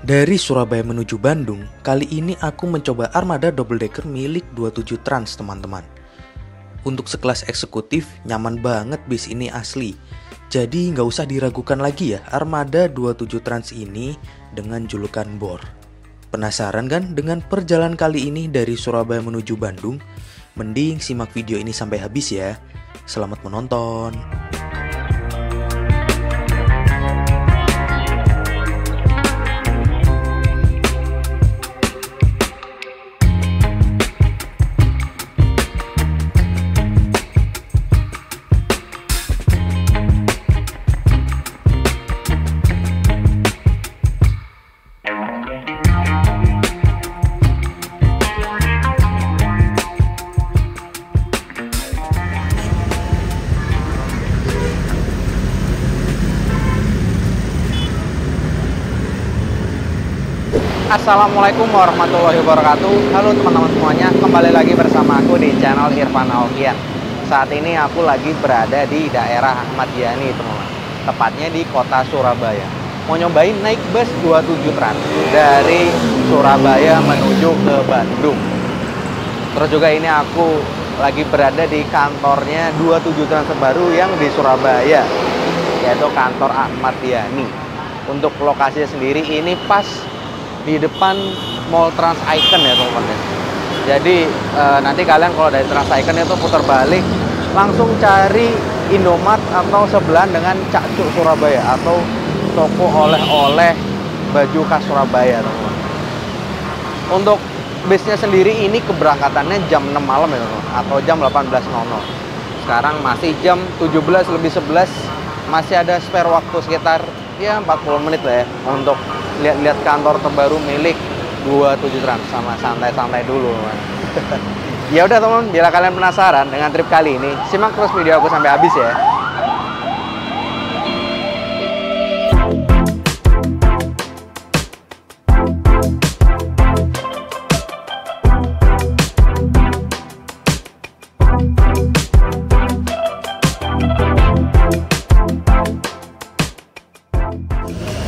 Dari Surabaya menuju Bandung, kali ini aku mencoba armada double decker milik 27 Trans teman-teman. Untuk sekelas eksekutif, nyaman banget bis ini asli. Jadi nggak usah diragukan lagi ya, armada 27 Trans ini dengan julukan Bor. Penasaran kan dengan perjalanan kali ini dari Surabaya menuju Bandung? Mending simak video ini sampai habis ya. Selamat menonton. Assalamualaikum warahmatullahi wabarakatuh. Halo teman-teman semuanya, kembali lagi bersama aku di channel Irfan Alfian. Saat ini aku lagi berada di daerah Ahmad Yani teman-teman, tepatnya di kota Surabaya. Mau nyobain naik bus 27 Trans dari Surabaya menuju ke Bandung. Terus juga ini aku lagi berada di kantornya 27 Trans terbaru yang di Surabaya, yaitu kantor Ahmad Yani. Untuk lokasinya sendiri ini pas di depan Mall Trans Icon ya teman-teman. Jadi nanti kalian kalau dari Trans Icon itu putar balik langsung cari Indomaret atau sebelahan dengan Cak Cuk Surabaya atau toko oleh-oleh baju khas Surabaya teman-teman. Untuk bisnya sendiri ini keberangkatannya jam 6 malam ya teman-teman, atau jam 18.00. Sekarang masih jam 17:11, masih ada spare waktu sekitar ya 40 menit lah ya untuk lihat-lihat kantor terbaru milik 27 Trans sama santai-santai dulu. Ya udah teman, bila kalian penasaran dengan trip kali ini, simak terus video aku sampai habis ya.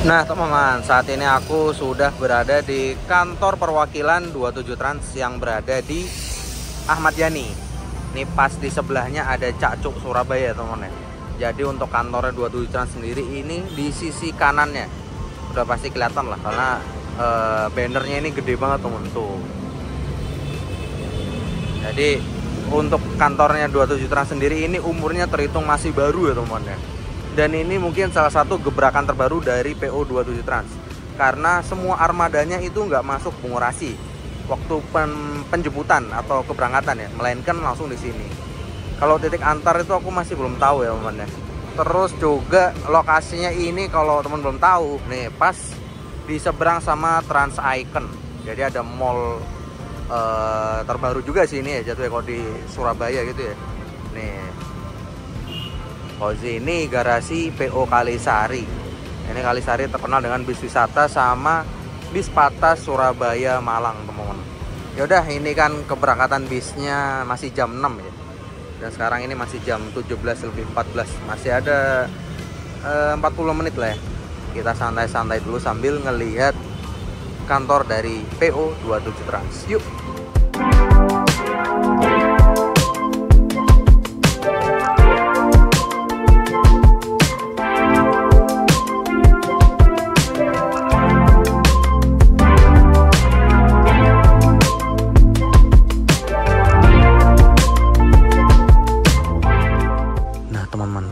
Nah teman-teman, saat ini aku sudah berada di kantor perwakilan 27 Trans yang berada di Ahmad Yani. Ini pas di sebelahnya ada Cak Cuk Surabaya teman-teman. Jadi untuk kantornya 27 Trans sendiri ini di sisi kanannya. Udah pasti kelihatan lah karena bannernya ini gede banget teman-teman tuh. Jadi untuk kantornya 27 Trans sendiri ini umurnya terhitung masih baru ya teman-teman ya. Dan ini mungkin salah satu gebrakan terbaru dari PO 27 Trans, karena semua armadanya itu nggak masuk pengurasi waktu penjemputan atau keberangkatan ya, melainkan langsung di sini. Kalau titik antar itu aku masih belum tahu ya teman-teman. Terus juga lokasinya ini kalau teman belum tahu nih, pas di seberang sama Trans Icon. Jadi ada mall terbaru juga sih ini ya jatuhnya kalau di Surabaya gitu ya. Nih. Oh ini garasi PO Kalisari. Ini Kalisari terkenal dengan bis wisata sama bis Patas Surabaya Malang teman-teman. Ya udah, ini kan keberangkatan bisnya masih jam 6 ya. Dan sekarang ini masih jam 17:14. Masih ada 40 menit lah ya. Kita santai-santai dulu sambil ngelihat kantor dari PO 27 Trans. Yuk.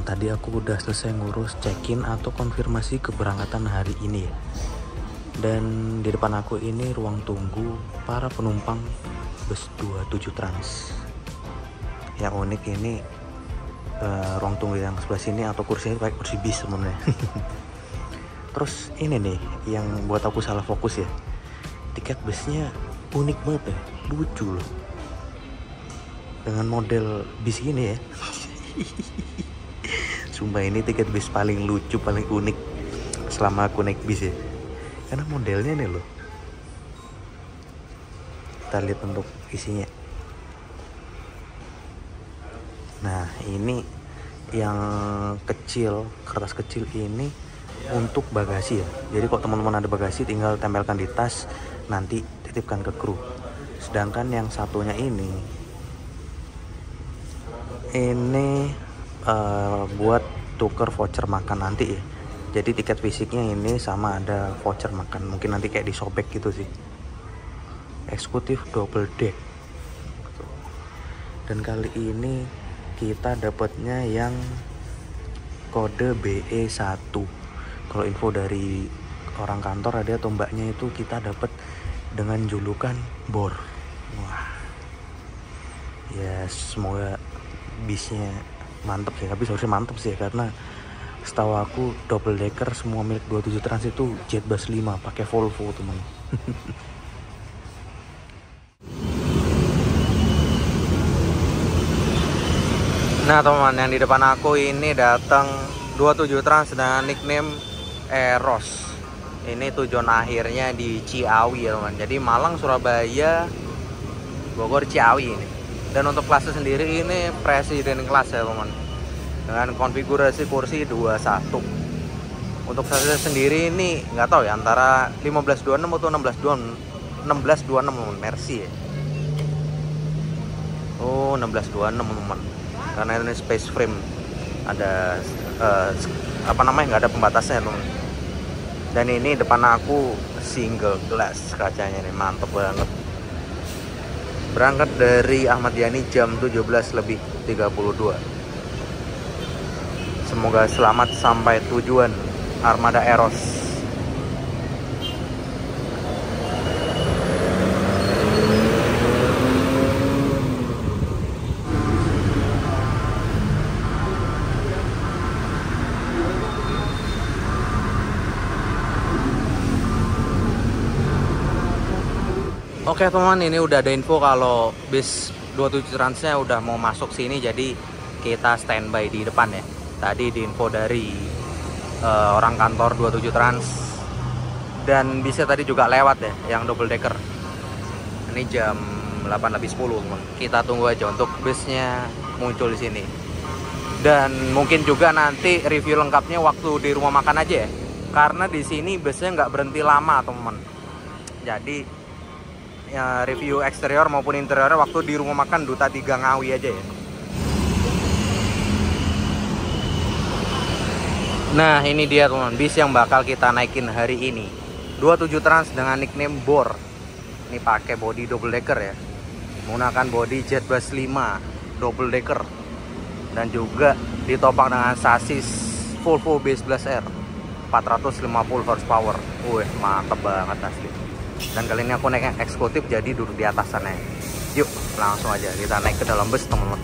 Tadi aku udah selesai ngurus check-in atau konfirmasi keberangkatan hari ini ya. Dan di depan aku ini ruang tunggu para penumpang bus 27 Trans. Yang unik ini ruang tunggu yang sebelah sini atau kursinya kayak kursi bis sebenarnya. Terus ini nih yang buat aku salah fokus ya. Tiket busnya unik banget ya, lucu loh. Dengan model bis gini ya. Sumpah ini tiket bis paling lucu, paling unik selama aku naik bis ya. Karena modelnya nih loh. Kita lihat untuk isinya. Nah ini yang kecil, kertas kecil ini untuk bagasi ya. Jadi kalau teman-teman ada bagasi tinggal tempelkan di tas, nanti titipkan ke kru. Sedangkan yang satunya ini buat tuker voucher makan nanti ya. Jadi tiket fisiknya ini sama ada voucher makan, mungkin nanti kayak disobek gitu sih. Eksekutif double deck. Dan kali ini kita dapatnya yang kode BE1. Kalau info dari orang kantor ada tombaknya itu kita dapat dengan julukan bor. Wah, ya semoga bisnya mantep sih. Tapi harusnya mantep sih karena setahu aku double decker semua milik 27 Trans itu Jetbus 5 pakai Volvo teman. Nah teman, yang di depan aku ini datang 27 Trans dengan nickname Eros. Ini tujuan akhirnya di Ciawi ya teman. Jadi Malang, Surabaya, Bogor, Ciawi ini. Dan untuk kelasnya sendiri ini presiden kelas ya teman. Dengan konfigurasi kursi 21. Untuk kelasnya sendiri ini nggak tahu ya, antara 1526 atau 1626 teman, Mercy ya. Oh 1626 teman. Karena ini space frame, ada nggak ada pembatasnya teman. Dan ini depan aku single glass kacanya nih, mantep banget. Berangkat dari Ahmad Yani jam 17:32. Semoga selamat sampai tujuan Armada Eros. Oke teman, ini udah ada info kalau bis 27 Transnya udah mau masuk sini, jadi kita standby di depan ya. Tadi di info dari orang kantor 27 Trans, dan bisnya tadi juga lewat ya, yang double decker. Ini jam 8:10 teman. Kita tunggu aja untuk bisnya muncul di sini. Dan mungkin juga nanti review lengkapnya waktu di rumah makan aja ya, karena di sini bisnya nggak berhenti lama teman. Jadi ya, review eksterior maupun interior waktu di rumah makan Duta 3 Ngawi aja ya. Nah ini dia teman, bis yang bakal kita naikin hari ini. 27 Trans dengan nickname Bor. Ini pakai body double decker ya, menggunakan body Jetbus 5 double decker, dan juga ditopang dengan sasis Volvo B11R 450 horsepower. Wih mantep banget asli. Dan kali ini aku naik eksekutif, jadi duduk di atas sana. Yuk langsung aja kita naik ke dalam bus teman-teman.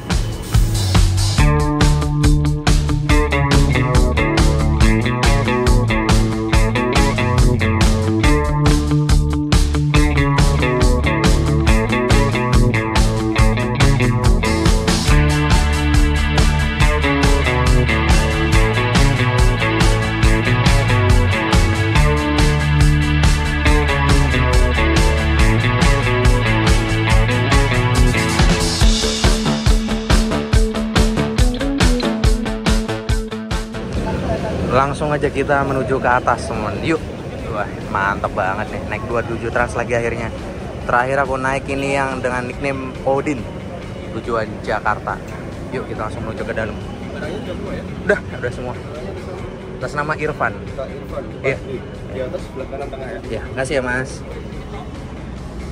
Langsung aja kita menuju ke atas teman. Yuk. Wah mantap banget nih, naik 27 Trans lagi akhirnya. Terakhir aku naik ini yang dengan nickname Odin, tujuan Jakarta. Yuk kita langsung menuju ke dalam. Udah semua. Atas nama Irfan. Iya. Di atas sebelah kanan tengah ya. Ya, kasih ya Mas.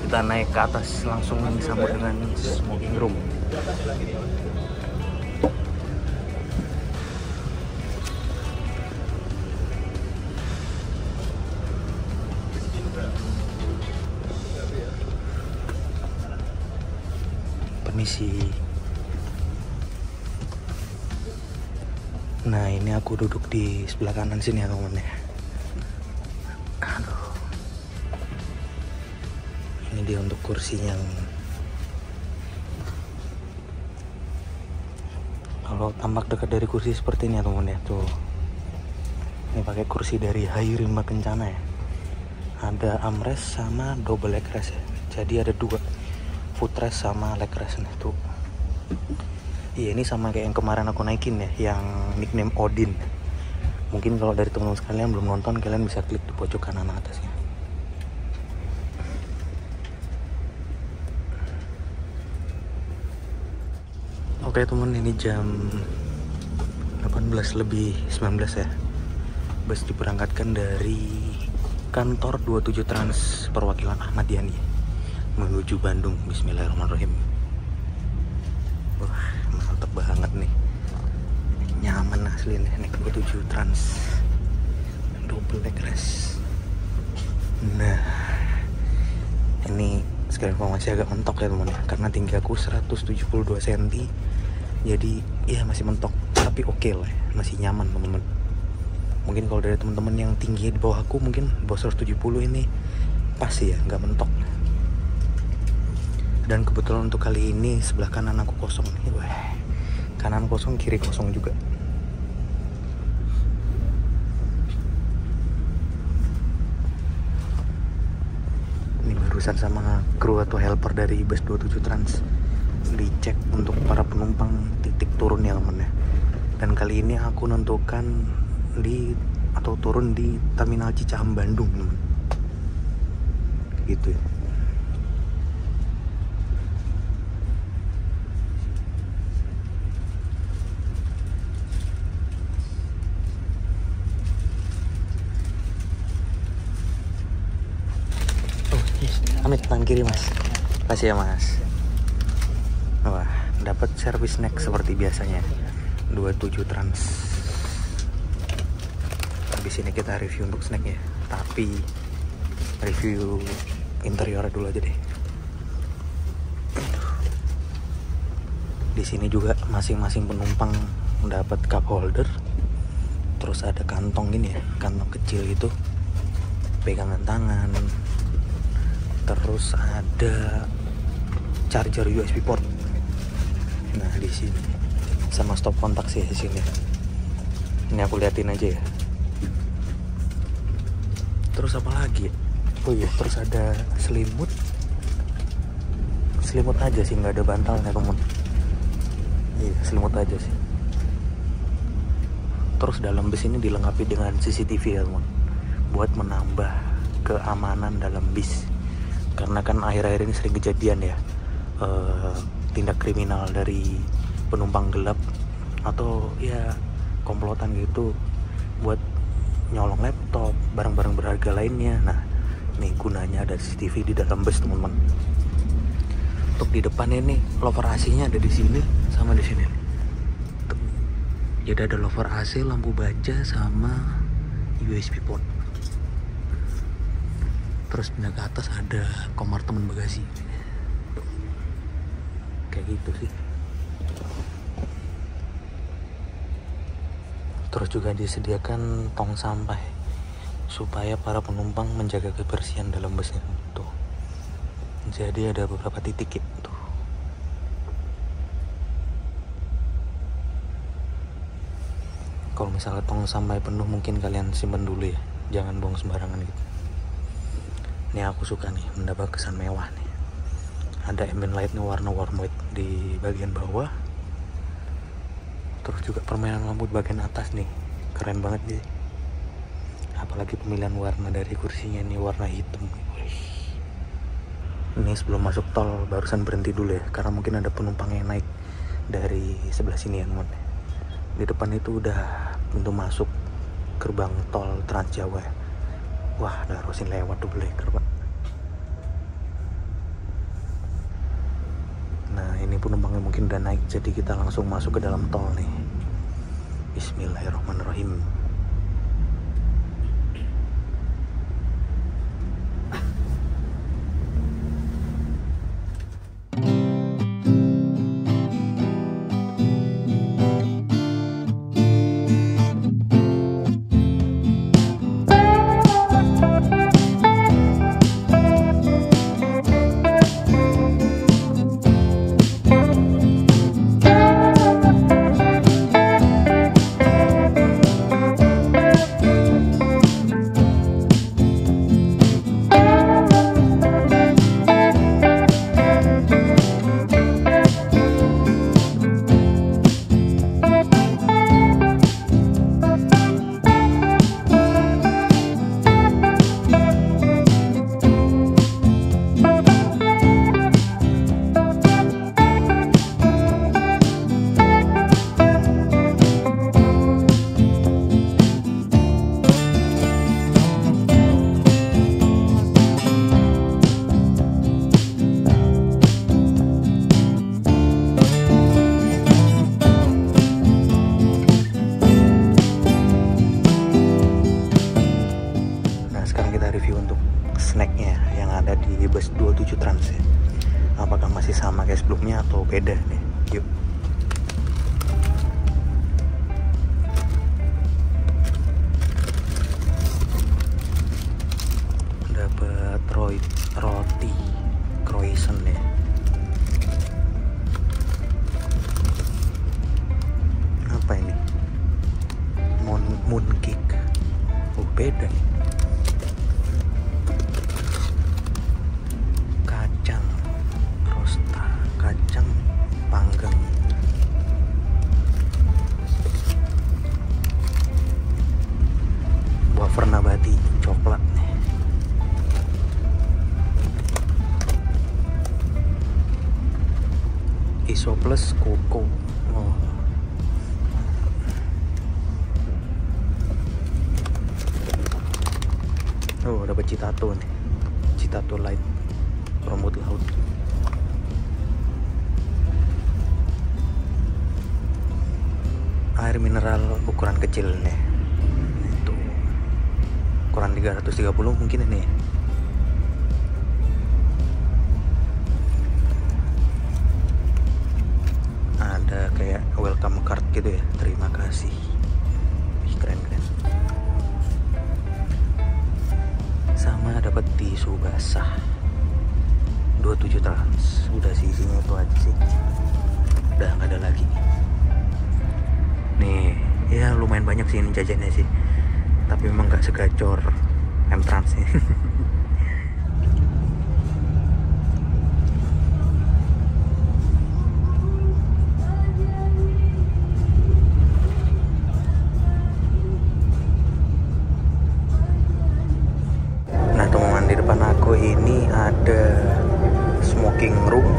Kita naik ke atas langsung disambut dengan smoking room. Permisi. Nah ini aku duduk di sebelah kanan sini ya teman-teman ya. Aduh. Ini dia untuk kursinya. Kalau tampak dekat dari kursi seperti ini ya teman-teman ya, tuh. Ini pakai kursi dari Hayrimba Kencana ya. Ada armrest sama double leg rest ya. Jadi ada dua, footrest sama leg rest nih tuh. Iya ini sama kayak yang kemarin aku naikin ya, yang nickname Odin. Mungkin kalau dari teman-teman sekalian belum nonton, kalian bisa klik di pojok kanan atasnya. Oke teman, ini jam 18 lebih 19 ya. Bus diberangkatkan dari kantor 27 Trans perwakilan Ahmad Yani menuju Bandung. Bismillahirrahmanirrahim. Wah, mantep banget nih. Nyaman asli nih naik 27 Trans. Double leg rest. Nah, ini sekali informasi agak mentok ya teman, karena tinggi aku 172 cm. Jadi ya masih mentok, tapi oke lah, masih nyaman teman-teman. Mungkin kalau dari teman-teman yang tinggi di bawah aku, mungkin bawah 170 ini pas ya, nggak mentok. Dan kebetulan untuk kali ini sebelah kanan aku kosong nih. Wah, kanan kosong, kiri kosong juga. Ini barusan sama kru atau helper dari bus 27 Trans dicek untuk para penumpang titik turun ya temen ya. Dan kali ini aku nentukan turun di Terminal Cicahem Bandung temen. Gitu ya. Oh yes, Amit tangan kiri mas. Kasih ya mas. Wah, dapat servis snack seperti biasanya 27 Trans. Habis ini kita review untuk snacknya, tapi review interior dulu aja deh. Di sini juga masing-masing penumpang mendapat cup holder, terus ada kantong gini ya, kantong kecil itu, pegangan tangan, terus ada charger USB port. Nah di sini sama stop kontak sih di sini. Ini aku liatin aja ya. Terus apa lagi? Oh iya, terus ada selimut. Selimut aja sih, nggak ada bantalnya temen. Iya, selimut aja sih. Terus dalam bis ini dilengkapi dengan CCTV ya teman, buat menambah keamanan dalam bis. Karena kan akhir-akhir ini sering kejadian ya, tindak kriminal dari penumpang gelap atau ya komplotan gitu buat nyolong laptop, barang-barang berharga lainnya. Nah, nih gunanya ada CCTV di dalam bus teman-teman. Untuk di depan ini lover AC-nya ada di sini sama di sini. Tuh. Jadi ada lover AC, lampu baja sama USB port. Terus pindah ke atas ada kompartemen bagasi. Kayak gitu sih. Terus juga disediakan tong sampah supaya para penumpang menjaga kebersihan dalam busnya tuh. Jadi ada beberapa titik gitu. Kalau misalnya tong sampah penuh, mungkin kalian simpan dulu ya, jangan buang sembarangan gitu. Ini aku suka nih, mendapat kesan mewah nih. Ada ambient light-nya warna warm white di bagian bawah. Terus juga permainan lampu di bagian atas nih, keren banget nih. Apalagi pemilihan warna dari kursinya ini warna hitam. Ini sebelum masuk tol barusan berhenti dulu ya, karena mungkin ada penumpang yang naik dari sebelah sini ya teman. Di depan itu udah pintu masuk gerbang tol Trans Jawa ya. Wah, udah harusin lewat double decker pak. Nah ini penumpangnya mungkin udah naik, jadi kita langsung masuk ke dalam tol nih. Bismillahirrahmanirrahim. sekarang kita review untuk snacknya yang ada di bus 27 Trans ya. Apakah masih sama kayak sebelumnya atau beda nih? Yuk. Dapat roti croissant ya. Apa ini? Mooncake. Oh, beda nih. Kacang rosta, kacang panggang. Wafer nabati coklat nih. Iso plus koko. Oh. Oh, dapat Citato nih. Citato Light Promote Laut. Air mineral ukuran kecil nih. Itu ukuran 330 mungkin ini. Ada kayak welcome card gitu ya. Terima kasih. Ih, keren-keren. Sama dapat tisu basah 27 Trans. Udah sih isinya itu aja sih, udah nggak ada lagi nih. Ya lumayan banyak sih ini jajannya sih, tapi memang nggak segacor M Trans nih. Di depan aku ini ada smoking room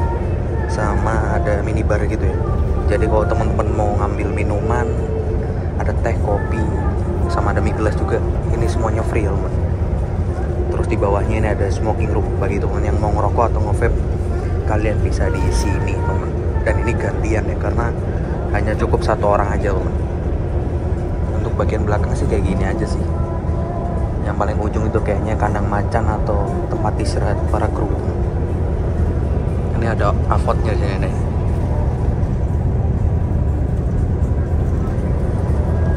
sama ada minibar gitu ya. Jadi kalau teman-teman mau ngambil minuman, ada teh, kopi, sama ada mie gelas juga, ini semuanya free teman. Terus di bawahnya ini ada smoking room bagi teman yang mau ngerokok atau nge-vape, kalian bisa di sini teman. Dan ini gantian ya, karena hanya cukup satu orang aja teman. Untuk bagian belakang sih kayak gini aja sih. Yang paling ujung itu kayaknya kandang macan atau tempat istirahat para kru. Ini ada avotnya sini nih.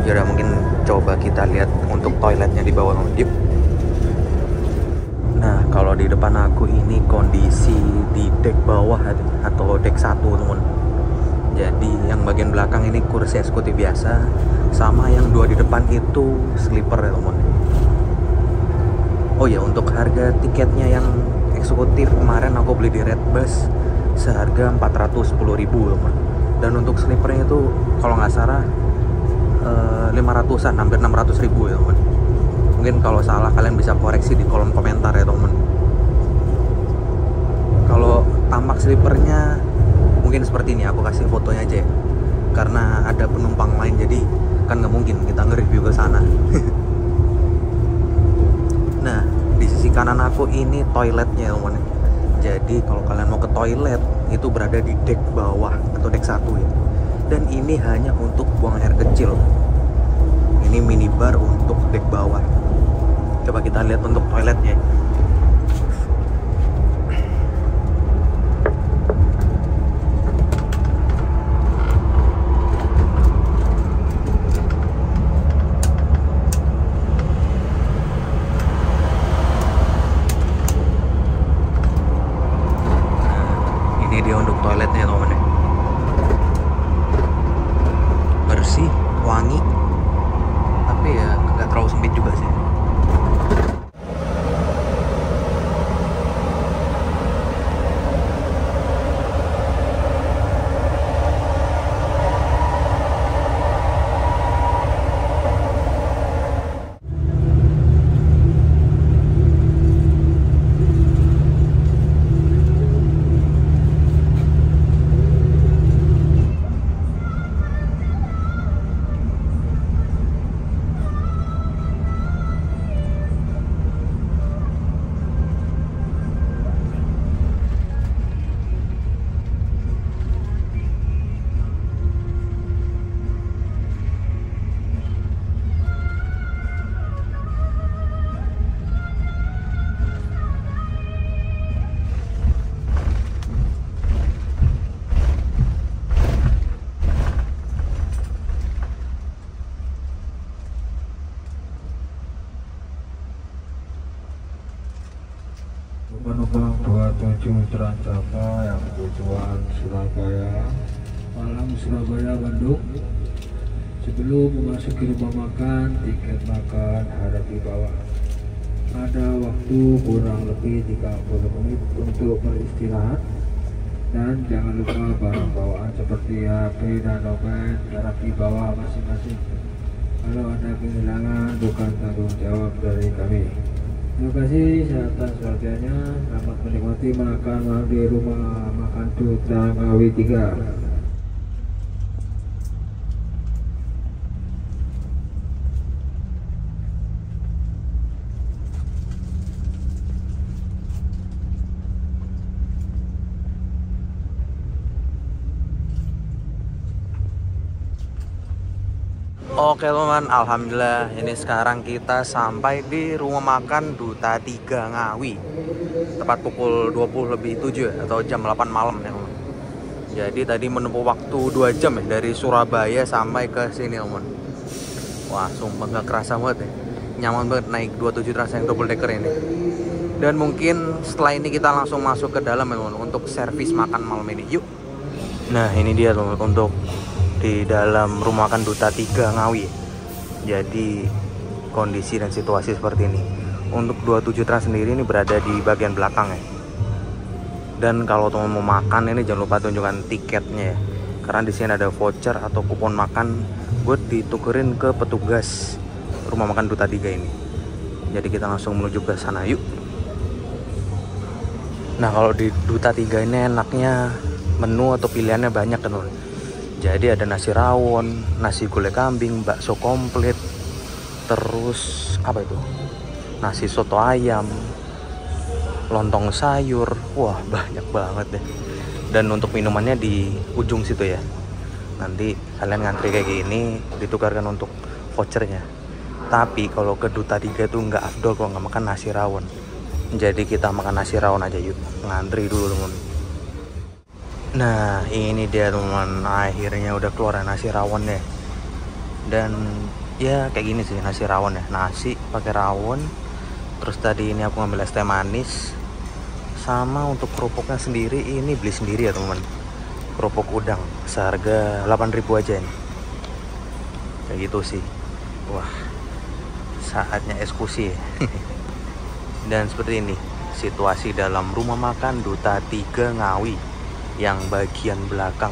Yaudah, mungkin coba kita lihat untuk toiletnya di bawah. Yuk. Nah, kalau di depan aku ini kondisi di deck bawah atau deck 1 teman. Jadi yang bagian belakang ini kursi eksekutif biasa, sama yang dua di depan itu sleeper ya teman. Oh ya, untuk harga tiketnya yang eksekutif kemarin aku beli di Redbus seharga 410.000 teman. Dan untuk sleepernya itu kalau nggak salah 500-an, hampir 600.000 ya teman. Mungkin kalau salah kalian bisa koreksi di kolom komentar ya teman. Kalau tampak sleepernya mungkin seperti ini, aku kasih fotonya aja ya, karena ada penumpang lain jadi kan nggak mungkin kita nge-review ke sana. Nah, di sisi kanan aku ini toiletnya teman. Jadi kalau kalian mau ke toilet itu berada di deck bawah atau deck 1 ya. Dan ini hanya untuk buang air kecil. Ini minibar untuk deck bawah. Coba kita lihat untuk toiletnya. Dia untuk toiletnya teman-teman, bersih, wangi, tapi ya nggak terlalu sempit juga sih. penumpang 27 Transjava yang tujuan Surabaya, Malang, Surabaya, Bandung. Sebelum memasuki rumah makan, tiket makan harap dibawa. Ada waktu kurang lebih 30 menit untuk beristirahat. Dan jangan lupa barang bawaan seperti HP dan dompet harap dibawa masing-masing. Kalau ada kehilangan, bukan tanggung jawab dari kami. Terima kasih atas perhatiannya. Selamat menikmati makan malam di rumah makan Duta Ngawi 3. Oke teman, alhamdulillah ini sekarang kita sampai di rumah makan Duta 3 Ngawi. Tepat pukul 20:07 atau jam 8 malam ya teman. Jadi tadi menempuh waktu 2 jam ya dari Surabaya sampai ke sini teman. Wah, sumpah gak kerasa banget ya. Nyaman banget naik 27 Trans yang double decker ini. Dan mungkin setelah ini kita langsung masuk ke dalam ya teman untuk servis makan malam ini. Yuk. Nah, ini dia teman untuk di dalam rumah makan Duta 3 Ngawi. Jadi kondisi dan situasi seperti ini. Untuk 27 Trans sendiri ini berada di bagian belakang ya. Dan kalau teman mau makan ini jangan lupa tunjukkan tiketnya ya. Karena di sini ada voucher atau kupon makan buat ditukerin ke petugas rumah makan Duta 3 ini. Jadi kita langsung menuju ke sana yuk. Nah, kalau di Duta 3 ini enaknya menu atau pilihannya banyak teman. Jadi ada nasi rawon, nasi gulai kambing, bakso komplit, terus apa itu? Nasi soto ayam, lontong sayur, wah banyak banget deh. Dan untuk minumannya di ujung situ ya. Nanti kalian ngantri kayak gini, ditukarkan untuk vouchernya. Tapi kalau ke Duta 3 itu nggak afdol kalau nggak makan nasi rawon. Jadi kita makan nasi rawon aja yuk, ngantri dulu teman. Nah ini dia teman, akhirnya udah keluar nasi rawon ya. Dan ya kayak gini sih nasi rawon ya, nasi pakai rawon. Terus tadi ini aku ngambil es teh manis. Sama untuk kerupuknya sendiri ini beli sendiri ya teman. Kerupuk udang seharga 8.000 aja ini. Kayak gitu sih. Wah, saatnya eksekusi ya. Dan seperti ini situasi dalam rumah makan Duta 3 Ngawi yang bagian belakang.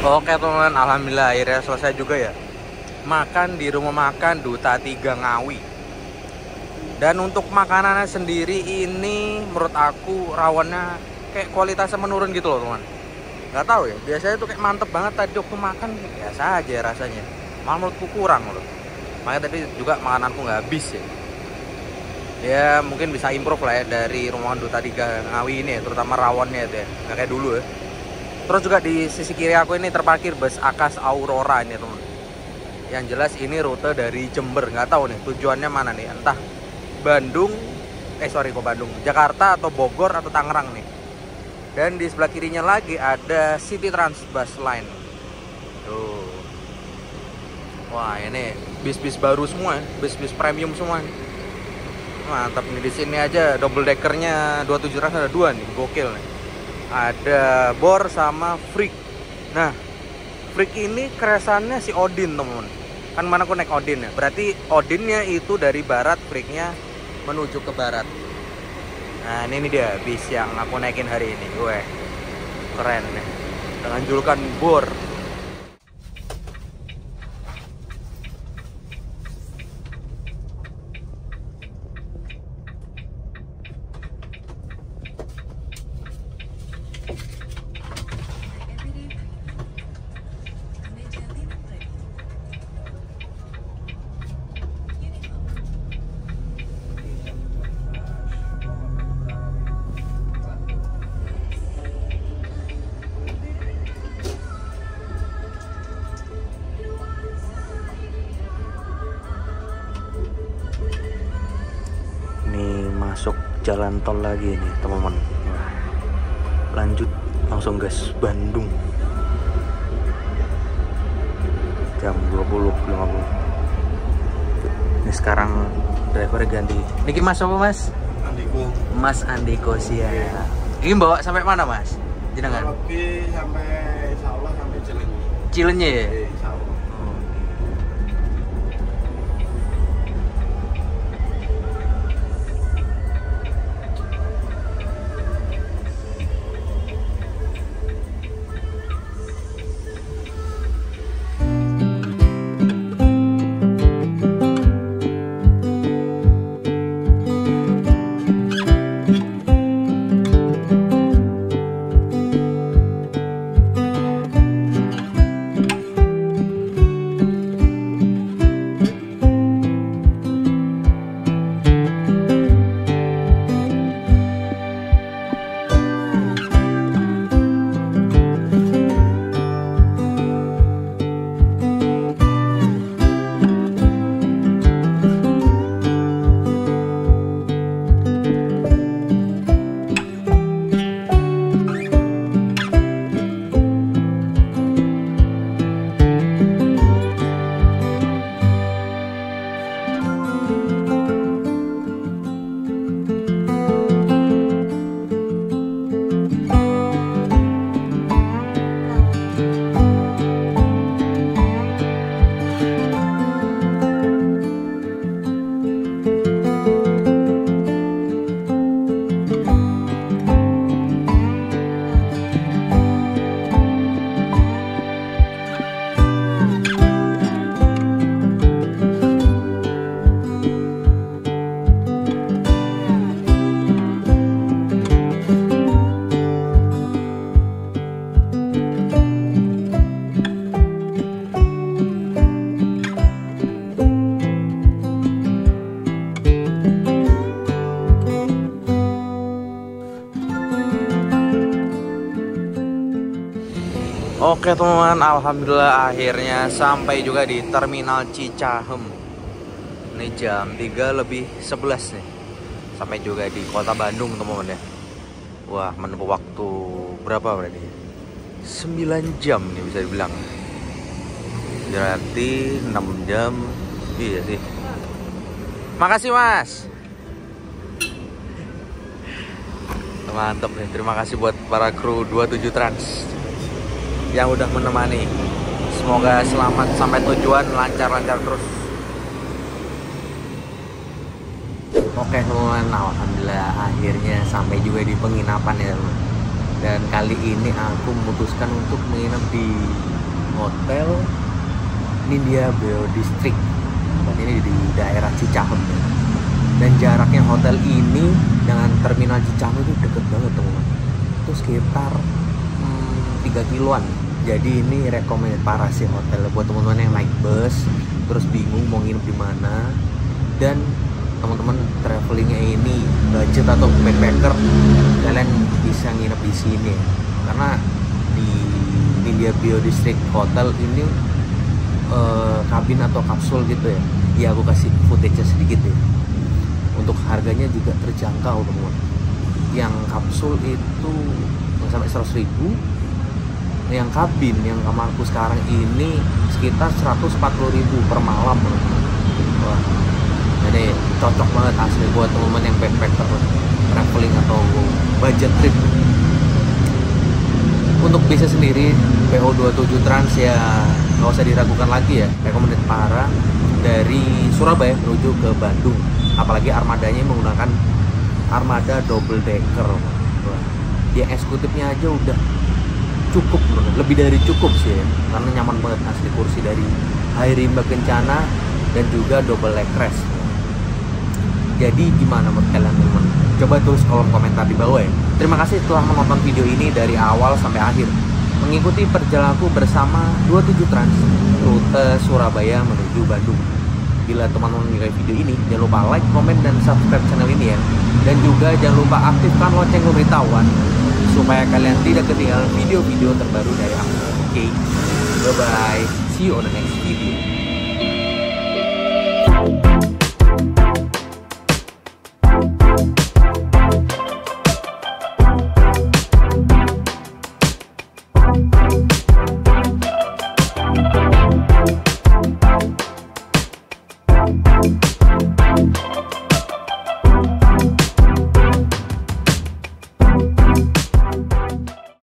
Oke teman, alhamdulillah akhirnya selesai juga ya makan di rumah makan Duta 3 Ngawi. Dan untuk makanannya sendiri ini menurut aku rawonnya kayak kualitasnya menurun gitu loh teman. Gak tahu ya, biasanya tuh kayak mantep banget. Tadi aku makan biasa aja rasanya, malah menurutku kurang loh. Makanya tadi juga makananku nggak habis ya. Ya mungkin bisa improve lah ya dari rumah makan Duta 3 Ngawi ini ya, terutama rawonnya itu ya, nggak kayak dulu ya. Terus juga di sisi kiri aku ini terparkir bus Akas Aurora ini teman. Yang jelas ini rute dari Jember, nggak tahu nih tujuannya mana nih, entah Bandung, Jakarta atau Bogor atau Tangerang nih. Dan di sebelah kirinya lagi ada City Trans Bus Line. Tuh. Wah ini bis-bis baru semua, bis-bis premium semua. Mantap nih, di sini aja double deckernya 27 Trans ada 2 nih, gokil nih. Ada Bor sama Freak. Nah, Freak ini kreasannya si Odin teman. Kan mana aku naik Odin ya. Berarti Odinnya itu dari barat, Freaknya menuju ke barat. Nah ini dia bis yang aku naikin hari ini. Gue keren nih, dengan julukan Bor. Masuk jalan tol lagi nih teman-teman. Lanjut langsung gas Bandung. jam 20.50. Ini sekarang driver ganti. Niki Mas apa Mas? Andiko. Mas Andiko Sia. Ini bawa sampai mana Mas? Jenengan? Lebih sampai insya Allah sampai Cilenyi. Cilenyi ya? Insya Allah. Oke teman-teman, alhamdulillah akhirnya sampai juga di Terminal Cicahem. Ini jam 3:11 nih. Sampai juga di kota Bandung teman-teman ya. Wah, menempuh waktu berapa berarti? 9 jam nih bisa dibilang. Berarti 6 jam. Iya sih. Makasih Mas. Mantap nih, terima kasih buat para kru 27 Trans yang udah menemani. Semoga selamat sampai tujuan, lancar-lancar terus. Oke teman-teman, alhamdulillah akhirnya sampai juga di penginapan ya teman. Dan kali ini aku memutuskan untuk menginap di hotel Nindya Bio District. Dan ini di daerah Cicahem. Dan jaraknya hotel ini dengan terminal Cicahem itu deket banget teman-teman. Itu sekitar 3 kiloan. Jadi ini recommended parah sih hotel buat teman-teman yang naik bus terus bingung mau nginep di mana, dan teman-teman travelingnya ini budget atau backpacker, kalian bisa nginep di sini karena di Nindya Bio District Hotel ini kabin atau kapsul gitu ya. Ya aku kasih footage sedikit ya. Untuk harganya juga terjangkau teman-teman. Yang kapsul itu sampai 100.000. Yang kabin, yang kamarku sekarang ini sekitar 140.000 per malam teman-teman. Wah, jadi cocok banget asli buat teman-teman yang backpacker, traveling atau budget trip. Untuk bisa sendiri PO27 Trans ya nggak usah diragukan lagi ya, recommended parah dari Surabaya menuju ke Bandung. Apalagi armadanya menggunakan armada double decker. Wah, dia eksekutifnya aja udah cukup, lebih dari cukup sih ya. Karena nyaman banget asli, kursi dari high rimba kencana dan juga double leg rest. Jadi gimana menurut kalian teman-teman? Coba tulis kolom komentar di bawah ya. Terima kasih telah menonton video ini dari awal sampai akhir, mengikuti perjalananku bersama 27 Trans rute Surabaya menuju Bandung. Bila teman-teman menyukai video ini, jangan lupa like, komen, dan subscribe channel ini ya. Dan juga jangan lupa aktifkan lonceng pemberitahuan supaya kalian tidak ketinggalan video-video terbaru dari aku. Oke, bye-bye. See you on the next video. Cilenyi.